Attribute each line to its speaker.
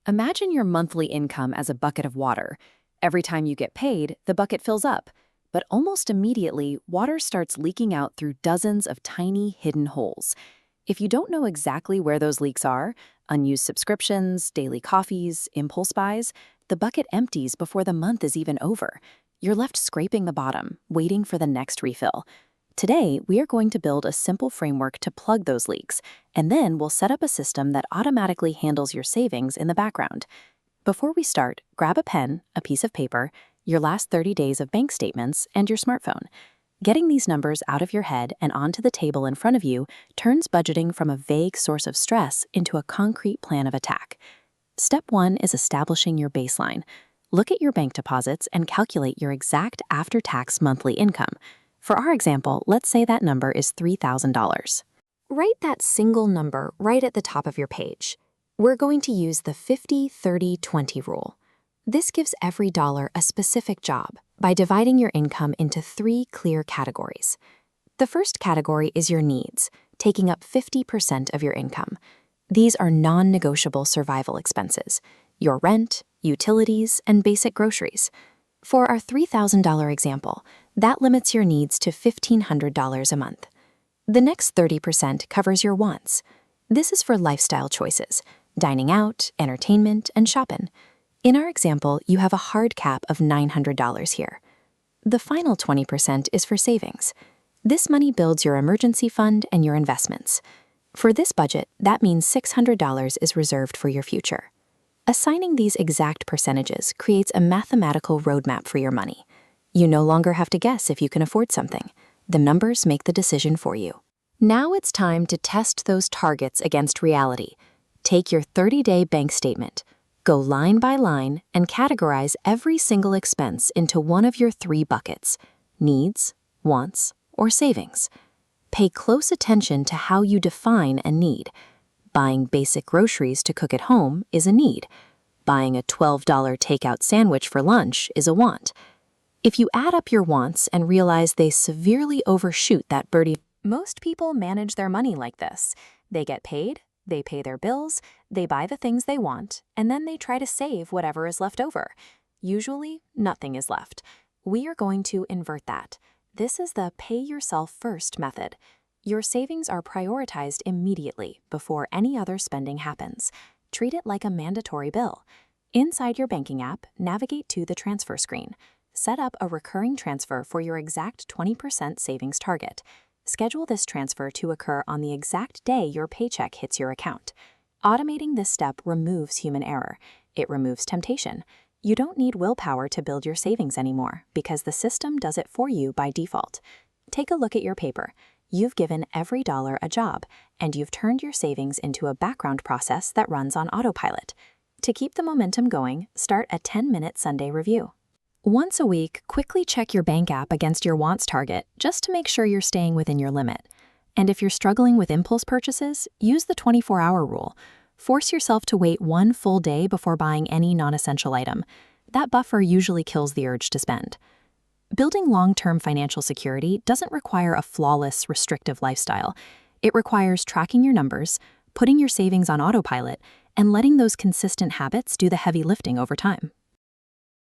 Speaker 1: Imagine your monthly income as a bucket of water. Every time you get paid, the bucket fills up. But almost immediately, water starts leaking out through dozens of tiny hidden holes. If you don't know exactly where those leaks are, unused subscriptions, daily coffees, impulse buys, the bucket empties before the month is even over. You're left scraping the bottom, waiting for the next refill. Today, we are going to build a simple framework to plug those leaks, and then we'll set up a system that automatically handles your savings in the background. Before we start, grab a pen, a piece of paper, your last 30 days of bank statements, and your smartphone. Getting these numbers out of your head and onto the table in front of you turns budgeting from a vague source of stress into a concrete plan of attack. Step 1 is establishing your baseline. Look at your bank deposits and calculate your exact after-tax monthly income. For our example, let's say that number is $3,000.
Speaker 2: Write that single number right at the top of your page. We're going to use the 50-30-20 rule. This gives every dollar a specific job by dividing your income into 3 clear categories. The first category is your needs, taking up 50% of your income. These are non-negotiable survival expenses: your rent, utilities, and basic groceries. For our $3,000 example, that limits your needs to $1,500 a month. The next 30% covers your wants. This is for lifestyle choices: dining out, entertainment, and shopping. In our example, you have a hard cap of $900 here. The final 20% is for savings. This money builds your emergency fund and your investments. For this budget, that means $600 is reserved for your future. Assigning these exact percentages creates a mathematical roadmap for your money. You no longer have to guess if you can afford something. The numbers make the decision for you. Now it's time to test those targets against reality. Take your 30-day bank statement. Go line by line and categorize every single expense into one of your 3 buckets: needs, wants, or savings. Pay close attention to how you define a need. Buying basic groceries to cook at home is a need. Buying a $12 takeout sandwich for lunch is a want. If you add up your wants and realize they severely overshoot that birdie, most people manage their money like this. They get paid, they pay their bills, they buy the things they want, and then they try to save whatever is left over. Usually, nothing is left. We are going to invert that. This is the pay yourself first method. Your savings are prioritized immediately before any other spending happens. Treat it like a mandatory bill. Inside your banking app, navigate to the transfer screen. Set up a recurring transfer for your exact 20% savings target. Schedule this transfer to occur on the exact day your paycheck hits your account. Automating this step removes human error. It removes temptation. You don't need willpower to build your savings anymore because the system does it for you by default. Take a look at your paper. You've given every dollar a job, and you've turned your savings into a background process that runs on autopilot. To keep the momentum going, start a 10-minute Sunday review. Once a week, quickly check your bank app against your wants target just to make sure you're staying within your limit. And if you're struggling with impulse purchases, use the 24-hour rule. Force yourself to wait 1 full day before buying any non-essential item. That buffer usually kills the urge to spend. Building long-term financial security doesn't require a flawless, restrictive lifestyle. It requires tracking your numbers, putting your savings on autopilot, and letting those consistent habits do the heavy lifting over time.